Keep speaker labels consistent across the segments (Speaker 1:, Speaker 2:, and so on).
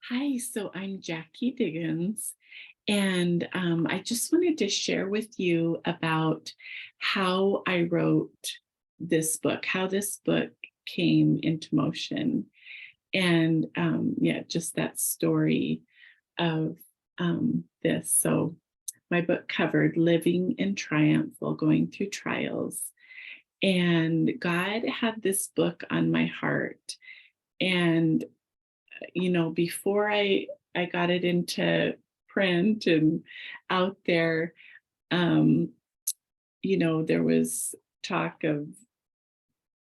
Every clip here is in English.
Speaker 1: Hi, so I'm Jackie Diggins, and I just wanted to share with you about how I wrote this book, how this book came into motion, and yeah, just that story of this. So, my book covered living in triumph while going through trials, and God had this book on my heart, and before I got it into print and out there, um, there was talk of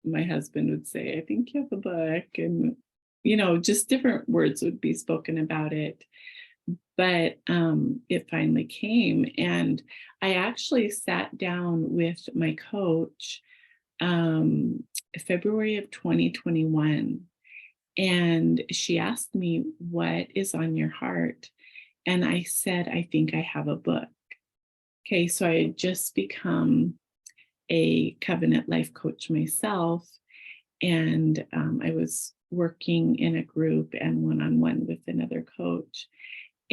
Speaker 1: my husband would say, "I think you have a book," and just different words would be spoken about it. But it finally came, and I actually sat down with my coach um, February of 2021. And she asked me, "What is on your heart?" And I said, "I think I have a book." Okay, so I had just become a covenant life coach myself, and I was working in a group and one on one with another coach.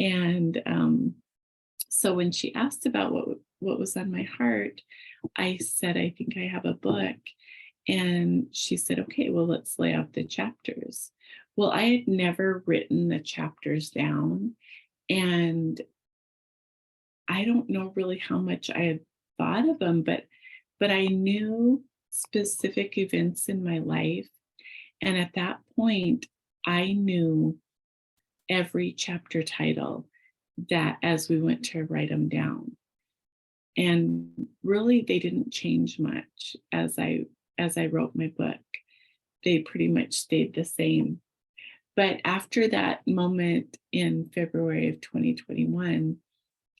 Speaker 1: And so when she asked about what was on my heart, I said, "I think I have a book." And she said, "Okay, well, let's lay out the chapters." Well, I had never written the chapters down. And I don't know really how much I had thought of them, but I knew specific events in my life. And at that point, I knew every chapter title that as we went to write them down. And really they didn't change much as I wrote my book. They pretty much stayed the same. But after that moment in February of 2021,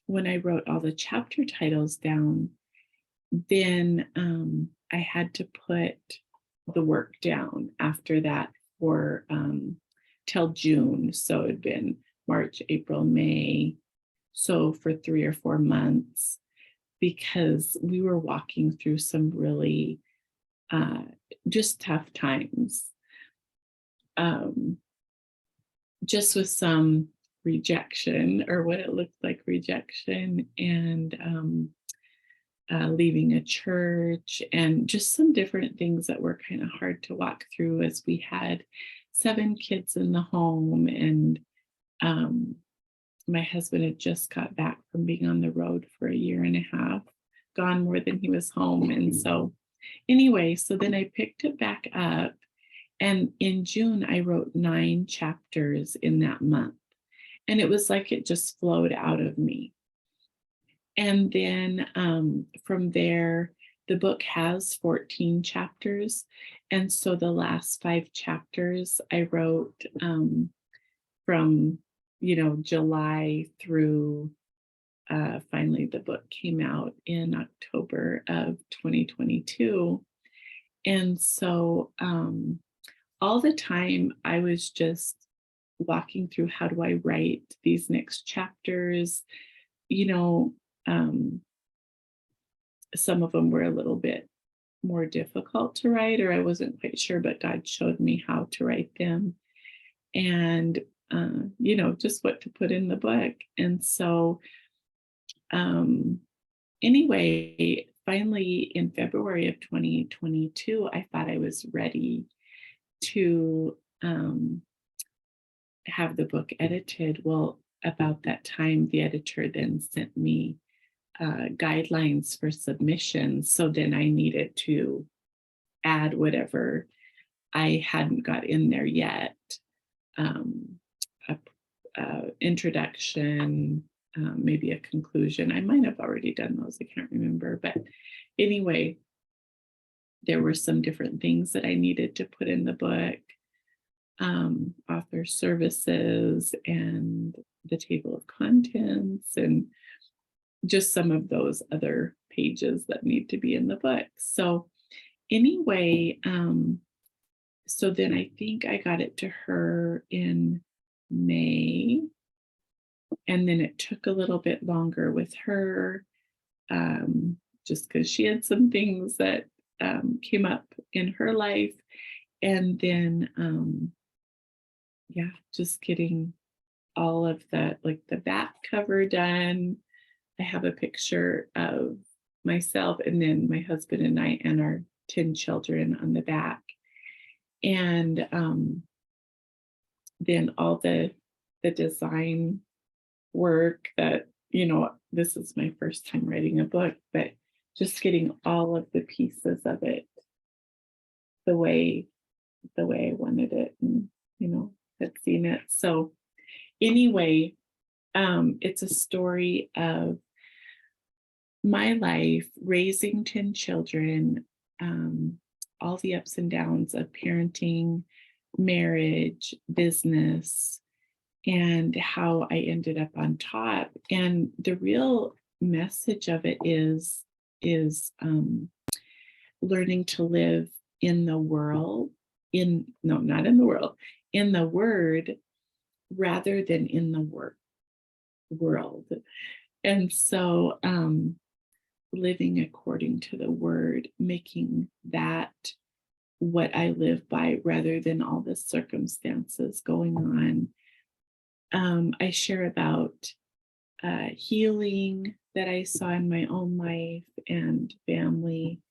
Speaker 1: when I wrote all the chapter titles down, then I had to put the work down after that for till June. So it'd been March, April, May. So for 3 or 4 months, because we were walking through some really uh, just tough times, um, just with some rejection or what it looked like rejection, and leaving a church, and just some different things that were kind of hard to walk through as we had 7 kids in the home. And um, my husband had just got back from being on the road for a year and a half, gone more than he was home. And so, anyway, so then I picked it back up. And in June, I wrote 9 chapters in that month. And it was like it just flowed out of me. And then from there, the book has 14 chapters. And so the last 5 chapters I wrote from, July through finally the book came out in October of 2022. And so all the time I was just walking through, how do I write these next chapters? You know, um, some of them were a little bit more difficult to write, or I wasn't quite sure, but God showed me how to write them, and just what to put in the book. And so, um, anyway, finally in February of 2022, I thought I was ready to have the book edited. Well, about that time, the editor then sent me guidelines for submissions. So then I needed to add whatever I hadn't got in there yet. Um, a, introduction, maybe a conclusion. I might have already done those. I can't remember. But anyway, there were some different things that I needed to put in the book, author services and the table of contents, and just some of those other pages that need to be in the book. So anyway, so then I think I got it to her in May, and then it took a little bit longer with her, just because she had some things that came up in her life. And then yeah, just getting all of the like the back cover done. I have a picture of myself and then my husband and I and our 10 children on the back. And then all the design work that, this is my first time writing a book, but just getting all of the pieces of it the way I wanted it and, had seen it. So anyway, it's a story of my life raising 10 children, um, all the ups and downs of parenting, marriage, business, and how I ended up on top. And the real message of it is learning to live in the world, in no, not in the world, in the word rather than in the world. And so living according to the word, making that what I live by rather than all the circumstances going on. I share about healing that I saw in my own life and family,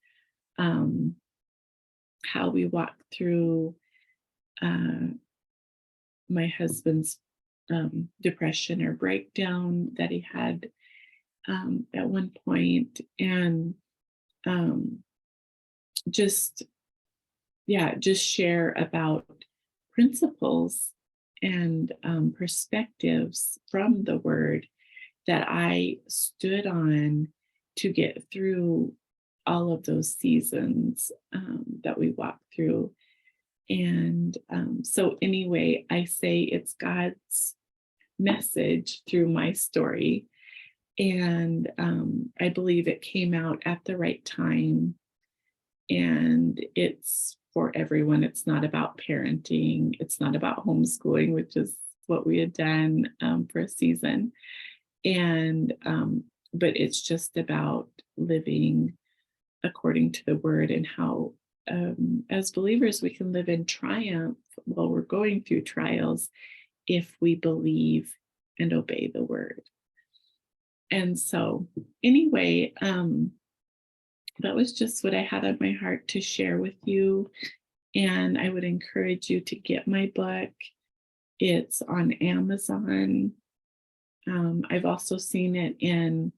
Speaker 1: um, how we walked through uh, my husband's depression or breakdown that he had at one point, and um, just just share about principles and perspectives from the word that I stood on to get through all of those seasons that we walked through. And so, anyway, I say it's God's message through my story. And I believe it came out at the right time. And it's for everyone. It's not about parenting, it's not about homeschooling, which is what we had done for a season. And, but it's just about living according to the word and how, as believers, we can live in triumph while we're going through trials if we believe and obey the word. And so, anyway, that was just what I had on my heart to share with you. And I would encourage you to get my book. It's on Amazon. I've also seen it in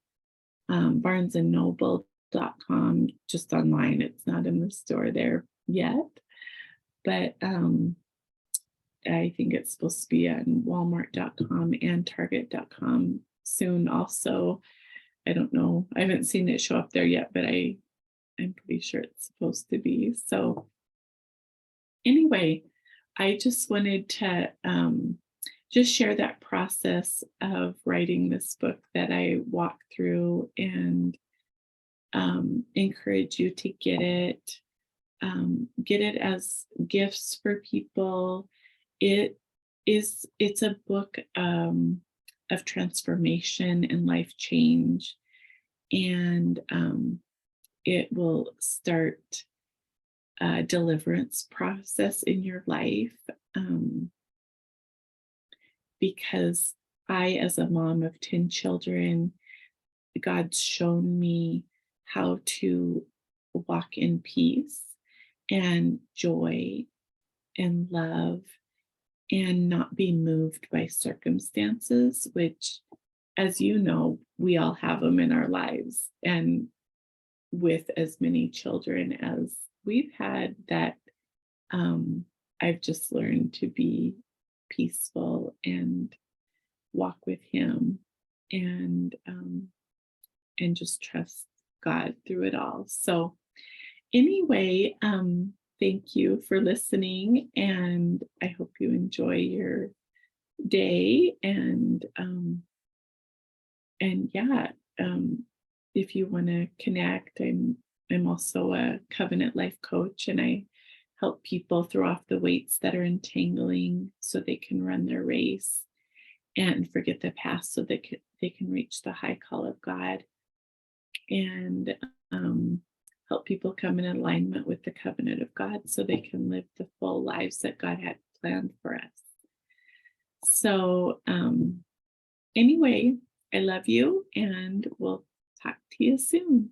Speaker 1: barnesandnoble.com, just online. It's not in the store there yet, but I think it's supposed to be on walmart.com and target.com soon also. I don't know. I haven't seen it show up there yet, but I'm pretty sure it's supposed to be. So anyway, I just wanted to just share that process of writing this book that I walked through and encourage you to get it. Get it as gifts for people. It's a book of transformation and life change, and it will start a deliverance process in your life, because as a mom of 10 children, God's shown me how to walk in peace and joy and love and not be moved by circumstances, which, as you know, we all have them in our lives. And with as many children as we've had, that I've just learned to be peaceful and walk with Him, and just trust God through it all. So anyway, thank you for listening, and I hope you enjoy your day. And yeah, if you want to connect, I'm also a covenant life coach, and I help people throw off the weights that are entangling so they can run their race and forget the past so they can reach the high call of God, and help people come in alignment with the covenant of God so they can live the full lives that God had planned for us. So, anyway, I love you and we'll talk to you soon.